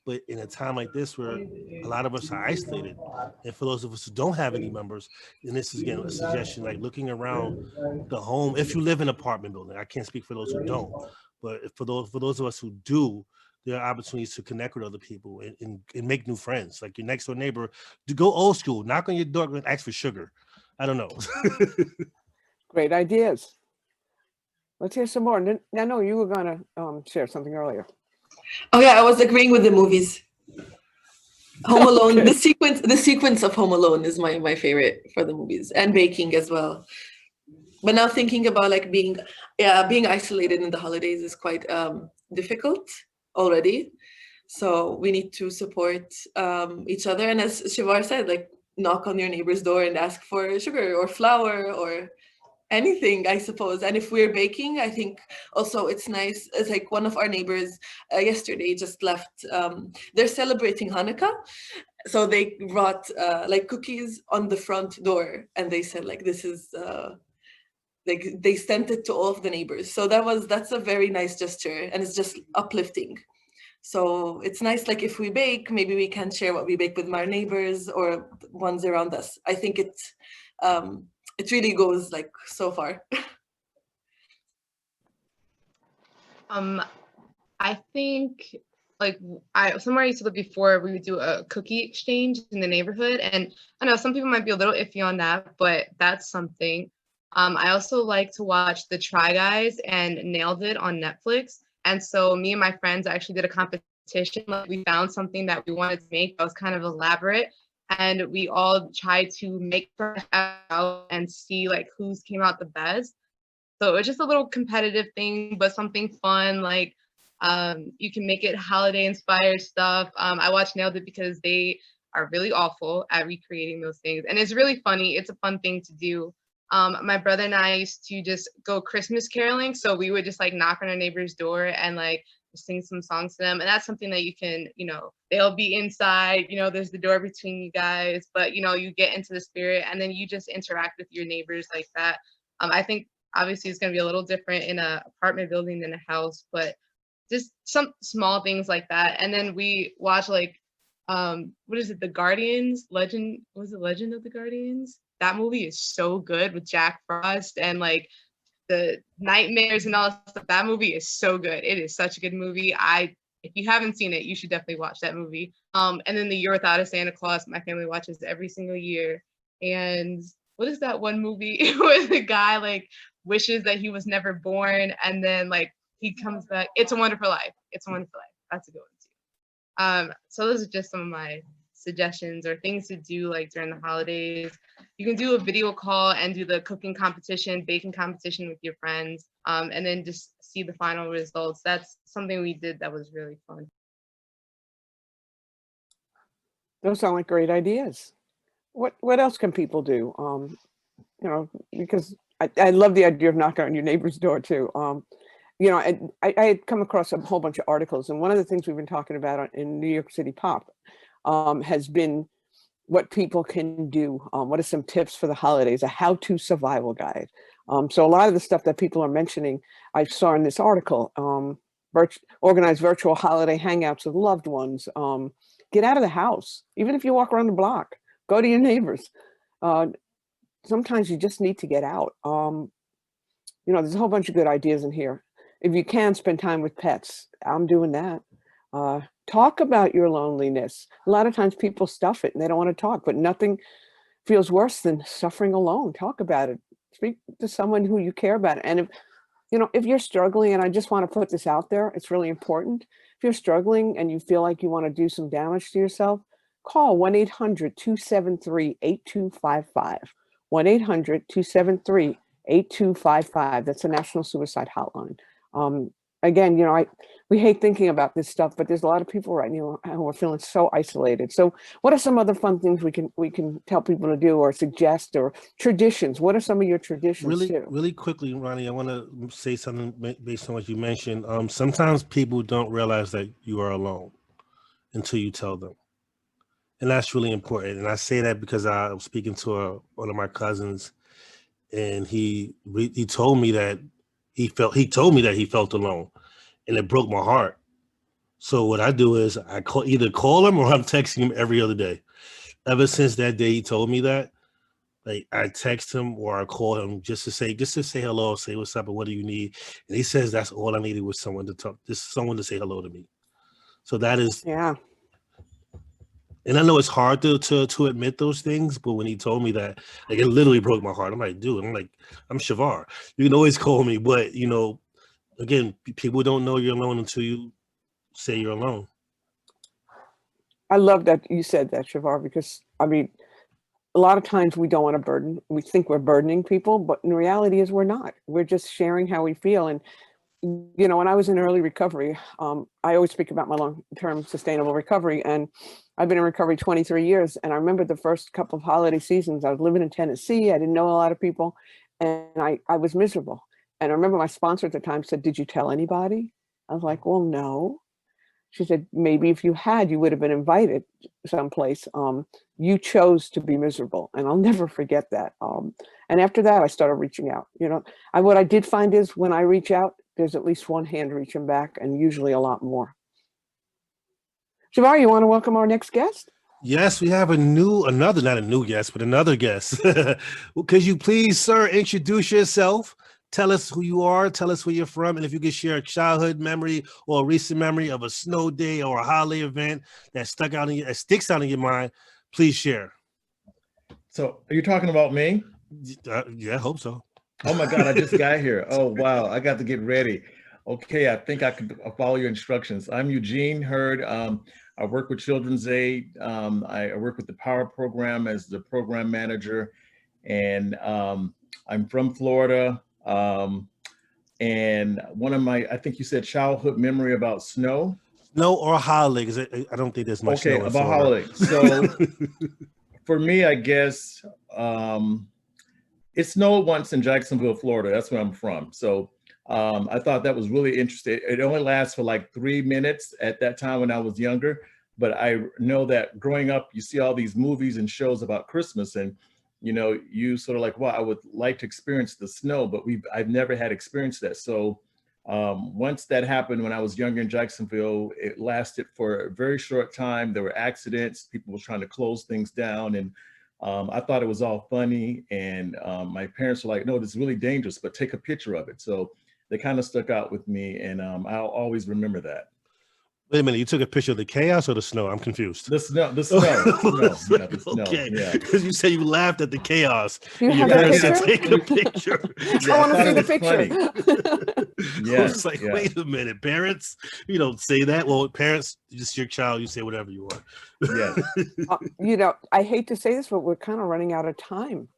But in a time like this, where a lot of us are isolated, and for those of us who don't have any members, and this is again a suggestion, like looking around the home. If you live in an apartment building, I can't speak for those who don't, but for those of us who do, there are opportunities to connect with other people and make new friends. Like your next door neighbor, to go old school, knock on your door and ask for sugar. I don't know. Great ideas. Let's hear some more. Now, no, you were going to share something earlier. Oh yeah, I was agreeing with the movies. Home Alone, okay. the sequence of Home Alone is my favorite for the movies, and baking as well. But now thinking about like being isolated in the holidays is quite difficult already. So we need to support each other, and as Chevar said, like knock on your neighbor's door and ask for sugar or flour or anything, I suppose. And if we're baking, I think also it's nice. It's like one of our neighbors yesterday just left. They're celebrating Hanukkah, so they brought like cookies on the front door, and they said like this is like they sent it to all of the neighbors. So that's a very nice gesture, and it's just uplifting. So it's nice, like if we bake, maybe we can share what we bake with our neighbors or ones around us. I think it really goes like so far. I think like somewhere I used to live before, we would do a cookie exchange in the neighborhood, and I know some people might be a little iffy on that, but that's something. I also like to watch the Try Guys and Nailed It on Netflix. And so me and my friends actually did a competition. Like we found something that we wanted to make that was kind of elaborate, and we all tried to make it out and see like whose came out the best. So it was just a little competitive thing, but something fun. Like you can make it holiday inspired stuff. I watched Nailed It because they are really awful at recreating those things, and it's really funny. It's a fun thing to do. My brother and I used to just go Christmas caroling. So we would just like knock on our neighbor's door and like sing some songs to them. And that's something that you can, they'll be inside, there's the door between you guys, but you get into the spirit and then you just interact with your neighbors like that. I think obviously it's going to be a little different in an apartment building than a house, but just some small things like that. And then we watch like, what is it? The Guardians Legend. Was it Legend of the Guardians? That movie is so good with Jack Frost and like the nightmares and all that stuff. That movie is so good. It is such a good movie. If you haven't seen it, you should definitely watch that movie. And then The Year Without a Santa Claus, my family watches every single year. And what is that one movie where the guy like wishes that he was never born and then like he comes back? It's a Wonderful Life. It's a Wonderful Life. That's a good one too. So those are just some of my suggestions or things to do like during the holidays. You can do a video call and do the cooking competition, baking competition with your friends, and then just see the final results. That's something we did that was really fun. Those sound like great ideas. What else can people do? Because I love the idea of knocking on your neighbor's door too. I had come across a whole bunch of articles, and one of the things we've been talking about in New York City Pop has been what people can do. What are some tips for the holidays? A how-to survival guide. So a lot of the stuff that people are mentioning, I saw in this article. Organize virtual holiday hangouts with loved ones. Get out of the house, even if you walk around the block. Go to your neighbors. Sometimes you just need to get out. There's a whole bunch of good ideas in here. If you can, spend time with pets. I'm doing that. Talk about your loneliness. A lot of times people stuff it and they don't want to talk, but nothing feels worse than suffering alone. Talk about it. Speak to someone who you care about. And if you're struggling, and I just want to put this out there, it's really important. If you're struggling and you feel like you want to do some damage to yourself, call 1-800-273-8255. 1-800-273-8255. That's a national suicide hotline. Again, we hate thinking about this stuff, but there's a lot of people right now who are feeling so isolated. So what are some other fun things we can tell people to do or suggest, or traditions? What are some of your traditions too? Really quickly, Ronnie, I want to say something based on what you mentioned. Sometimes people don't realize that you are alone until you tell them. And that's really important. And I say that because I was speaking to one of my cousins, and he told me that he felt alone, and it broke my heart. So what I do is I either call him or I'm texting him every other day. Ever since that day he told me that, like I text him or I call him just to say hello, say what's up, and what do you need? And he says that's all I needed was someone to talk, just someone to say hello to me. So that is, yeah. And I know it's hard to admit those things, but when he told me that, like it literally broke my heart. I'm like, dude, I'm Chevar. You can always call me, but again, people don't know you're alone until you say you're alone. I love that you said that, Chevar, because a lot of times we don't want to burden. We think we're burdening people, but in reality is we're not. We're just sharing how we feel. And when I was in early recovery, I always speak about my long-term sustainable recovery, and I've been in recovery 23 years. And I remember the first couple of holiday seasons, I was living in Tennessee. I didn't know a lot of people. and I was miserable. And I remember my sponsor at the time said, "Did you tell anybody?" I was like, "Well, no." She said, "Maybe if you had, you would have been invited someplace. You chose to be miserable." And I'll never forget that. And after that, I started reaching out. What I did find is when I reach out, there's at least one hand reaching back, and usually a lot more. Chevar, you want to welcome our next guest? Yes, we have not a new guest, but another guest. Could you please, sir, introduce yourself? Tell us who you are, tell us where you're from, and if you could share a childhood memory or a recent memory of a snow day or a holiday event that sticks out in your mind, please share. So are you talking about me? Yeah, I hope so. Oh my God, I just got here. Oh, wow, I got to get ready. Okay, I think I can follow your instructions. I'm Eugene Hurd. I work with Children's Aid. I work with the Power Program as the program manager, and I'm from Florida. And one of my, I think you said childhood memory about snow. Snow or holiday, because I don't think there's much snow in about Florida. holiday. So for me, I guess it snowed once in Jacksonville, Florida. That's where I'm from. So I thought that was really interesting. It only lasts for like 3 minutes at that time when I was younger. But I know that growing up, you see all these movies and shows about Christmas, and you sort of like, wow, I would like to experience the snow, but I've never had experienced that. So once that happened when I was younger in Jacksonville, it lasted for a very short time. There were accidents, people were trying to close things down, and I thought it was all funny. And my parents were like, "No, this is really dangerous, but take a picture of it." So they kind of stuck out with me, and I'll always remember that. Wait a minute, you took a picture of the chaos or the snow? I'm confused. The snow. Okay, Yeah. Because you said you laughed at the chaos. You and your have a parents said, picture? take a picture. I want to see the picture. I was like, wait a minute, parents, you don't say that. Well, parents, just your child, you say whatever you want. Yeah. I hate to say this, but we're kind of running out of time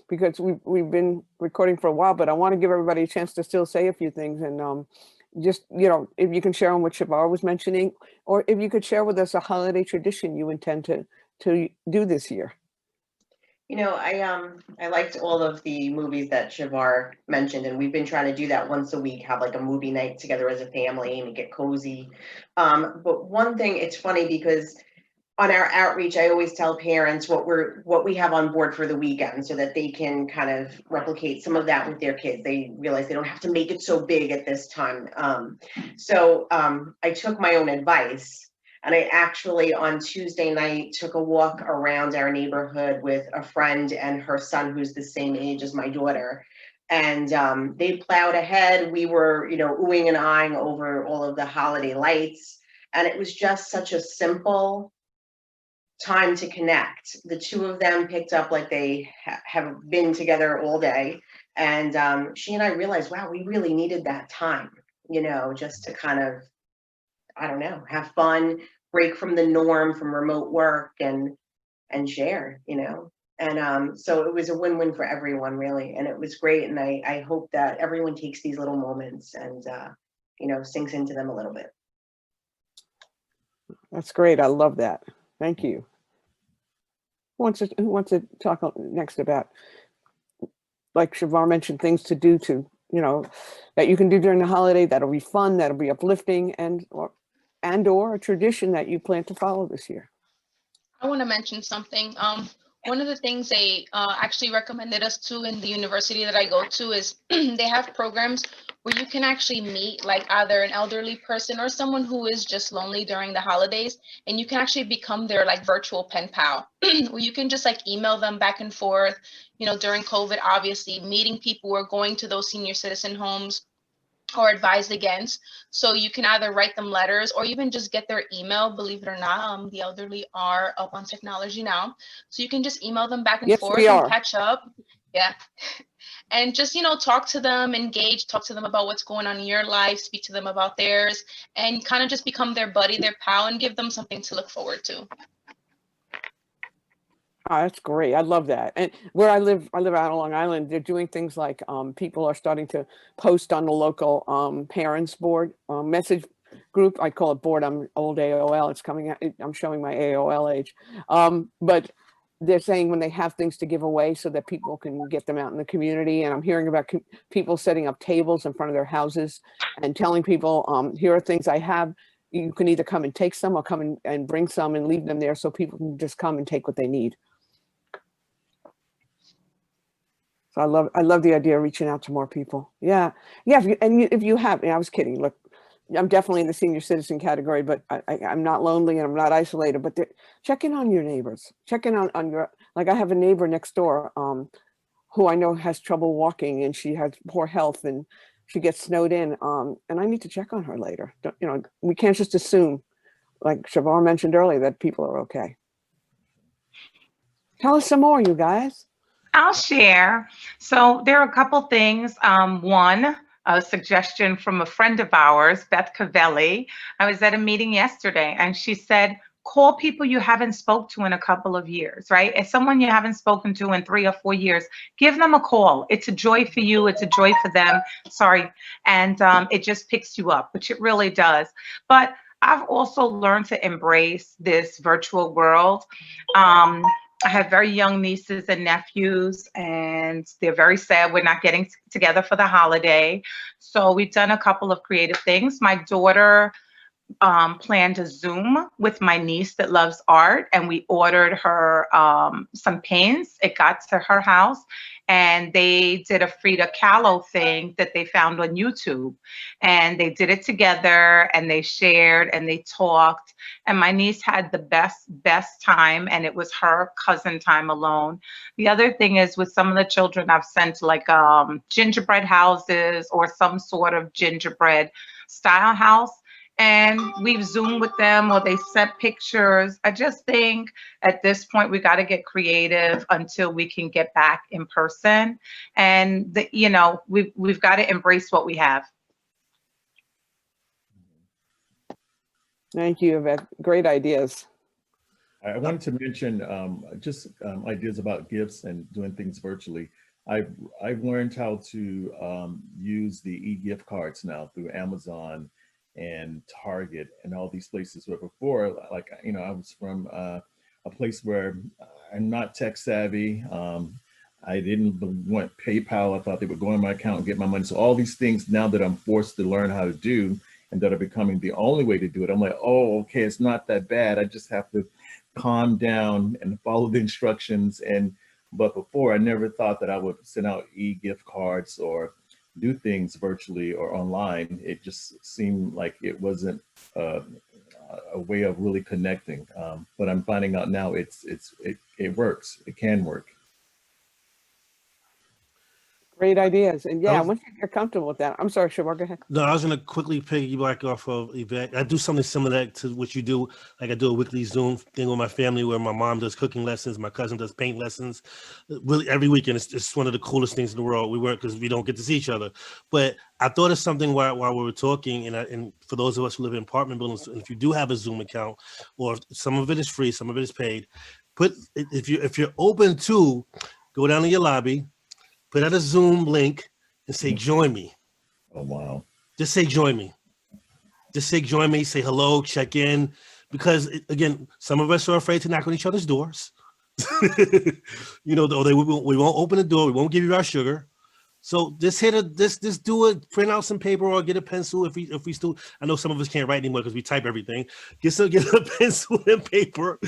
because we've been recording for a while, but I want to give everybody a chance to still say a few things. And just, if you can share on what Chevar was mentioning, or if you could share with us a holiday tradition you intend to do this year. I liked all of the movies that Chevar mentioned, and we've been trying to do that once a week, have like a movie night together as a family and get cozy. But one thing, it's funny because on our outreach, I always tell parents what we have on board for the weekend so that they can kind of replicate some of that with their kids. They realize they don't have to make it so big at this time. So I took my own advice. And I actually, on Tuesday night, took a walk around our neighborhood with a friend and her son, who's the same age as my daughter. And they plowed ahead. We were, oohing and eyeing over all of the holiday lights. And it was just such a simple time to connect. The two of them picked up like they have been together all day. And she and I realized, wow, we really needed that time, just to kind of, I don't know, have fun, break from the norm, from remote work, and share, And so it was a win-win for everyone, really. And it was great. And I hope that everyone takes these little moments and, sinks into them a little bit. That's great. I love that. Thank you. Who wants to talk next about, like Chevar mentioned, things to do that you can do during the holiday that'll be fun, that'll be uplifting, and or a tradition that you plan to follow this year? I want to mention something. One of the things they actually recommended us to in the university that I go to is they have programs where you can actually meet like either an elderly person or someone who is just lonely during the holidays, and you can actually become their like virtual pen pal where you can just like email them back and forth. During COVID, obviously meeting people who are going to those senior citizen homes or advised against. So you can either write them letters or even just get their email. Believe it or not, the elderly are up on technology now. So you can just email them back and forth and catch up. Yeah. And just, talk to them, engage, talk to them about what's going on in your life, speak to them about theirs, and kind of just become their buddy, their pal, and give them something to look forward to. Oh, that's great. I love that. And where I live out on Long Island, they're doing things like people are starting to post on the local parents board message group. I call it board. I'm old AOL. It's coming out. I'm showing my AOL age. But they're saying when they have things to give away so that people can get them out in the community. And I'm hearing about people setting up tables in front of their houses and telling people, here are things I have. You can either come and take some or come and bring some and leave them there so people can just come and take what they need. So I love the idea of reaching out to more people. Yeah. Yeah. If you have, I was kidding. Look, I'm definitely in the senior citizen category, but I'm not lonely and I'm not isolated, but check in on your neighbors, check in on your, like I have a neighbor next door who I know has trouble walking and she has poor health and she gets snowed in and I need to check on her later. We can't just assume, like Chevar mentioned earlier, that people are okay. Tell us some more, you guys. I'll share. So there are a couple things. One, a suggestion from a friend of ours, Beth Cavelli. I was at a meeting yesterday and she said, call people you haven't spoke to in a couple of years, right? If someone you haven't spoken to in 3 or 4 years, give them a call. It's a joy for you. It's a joy for them. Sorry. And it just picks you up, which it really does. But I've also learned to embrace this virtual world. I have very young nieces and nephews, and they're very sad we're not getting together for the holiday. So we've done a couple of creative things. My daughter planned a Zoom with my niece that loves art, and we ordered her some paints. It got to her house, and they did a Frida Kahlo thing that they found on YouTube, and they did it together, and they shared, and they talked, and my niece had the best time, and it was her cousin time alone. The other thing is with some of the children I've sent like gingerbread houses or some sort of gingerbread style house, and we've Zoomed with them or they sent pictures. I just think at this point, we got to get creative until we can get back in person. And, we've got to embrace what we have. Thank you, Yvette. Great ideas. I wanted to mention ideas about gifts and doing things virtually. I've learned how to use the e-gift cards now through Amazon and Target and all these places where before, like, I was from a place where I'm not tech savvy. I didn't want PayPal. I thought they would go in my account and get my money. So all these things now that I'm forced to learn how to do and that are becoming the only way to do it, I'm like, oh, okay, it's not that bad. I just have to calm down and follow the instructions. But before, I never thought that I would send out e-gift cards or do things virtually or online. It just seemed like it wasn't a way of really connecting. But I'm finding out now it works. It can work. Great ideas. And yeah, once you're comfortable with that, I'm sorry, Chevar, go ahead. No, I was going to quickly piggyback off of Yvette. I do something similar to what you do. Like I do a weekly Zoom thing with my family where my mom does cooking lessons, my cousin does paint lessons. Really, every weekend, it's one of the coolest things in the world. We work because we don't get to see each other. But I thought of something while we were talking, and for those of us who live in apartment buildings, if you do have a Zoom account, or some of it is free, some of it is paid, if you're open to, go down to your lobby, put out a Zoom link and say, join me. Oh, wow. Just say, join me. Just say, join me, say hello, check in. Because again, some of us are afraid to knock on each other's doors. We won't open the door. We won't give you our sugar. So just do it, print out some paper or get a pencil. If we still, I know some of us can't write anymore because we type everything. Get a pencil and paper,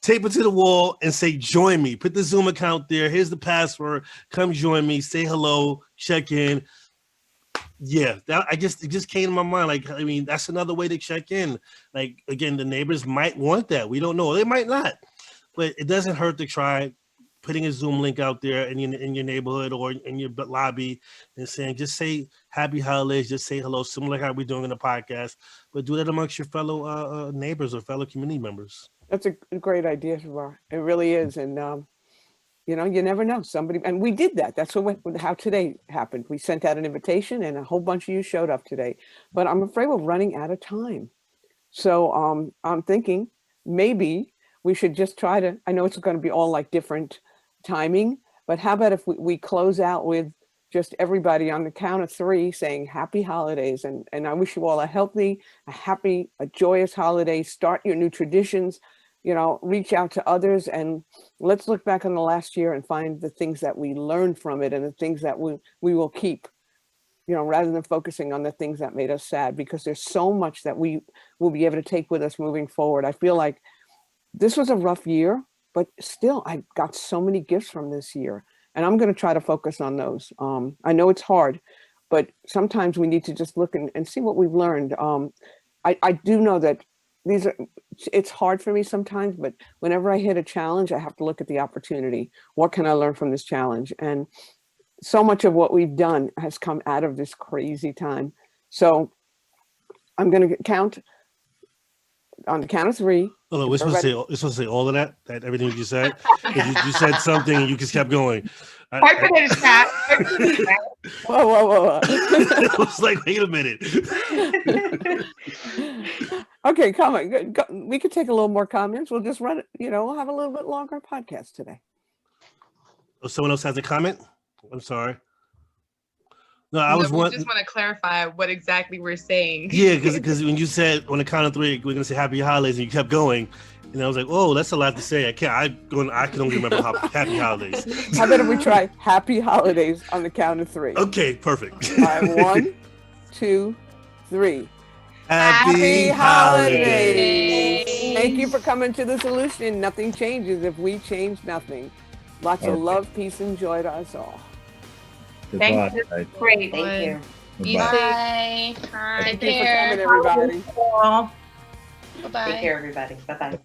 tape it to the wall and say, join me. Put the Zoom account there. Here's the password. Come join me. Say hello. Check in. Yeah, it just came to my mind. Like, I mean, that's another way to check in. Like, again, the neighbors might want that. We don't know. They might not. But it doesn't hurt to try putting a Zoom link out there in your neighborhood or in your lobby and saying, just say happy holidays. Just say hello, similar like how we're doing in the podcast. But do that amongst your fellow neighbors or fellow community members. That's a great idea, Chevar. It really is. And, you never know. Somebody, and we did that. That's how today happened. We sent out an invitation and a whole bunch of you showed up today. But I'm afraid we're running out of time. So I'm thinking maybe we should just try to, I know it's going to be all like different timing, but how about if we close out with just everybody on the count of 3 saying happy holidays. And I wish you all a healthy, a happy, a joyous holiday. Start your new traditions. you know, reach out to others, and let's look back on the last year and find the things that we learned from it and the things that we will keep, you know, rather than focusing on the things that made us sad, because there's so much that we will be able to take with us moving forward. I feel like this was a rough year, but still I got so many gifts from this year, and I'm going to try to focus on those. I know it's hard, but sometimes we need to just look and see what we've learned. I do know that it's hard for me sometimes, but whenever I hit a challenge, I have to look at the opportunity. What can I learn from this challenge? And so much of what we've done has come out of this crazy time. So I'm going to count on the count of 3. Hold on, we're supposed to say all of that everything you just said. You said something and you just kept going. Type it in the chat. Whoa. I was like, wait a minute. Okay, come on. We could take a little more comments. We'll just run it, you know, we'll have a little bit longer podcast today. Oh, someone else has a comment? I'm sorry. No, We just want to clarify what exactly we're saying. Yeah, because when you said on the count of 3, we're gonna say happy holidays, and you kept going, and I was like, oh, that's a lot to say. I can only remember happy holidays. How about if we try happy holidays on the count of 3? Okay, perfect. All right, 1, 2, 3. Happy holidays. Thank you for coming to the solution. Nothing changes if we change nothing. Lots of love, peace, and joy to us all. Thank you. This is great. Thank you. Be Bye. safe. Take Thank you for care. coming, everybody. Bye-bye. Take care, everybody. Bye-bye.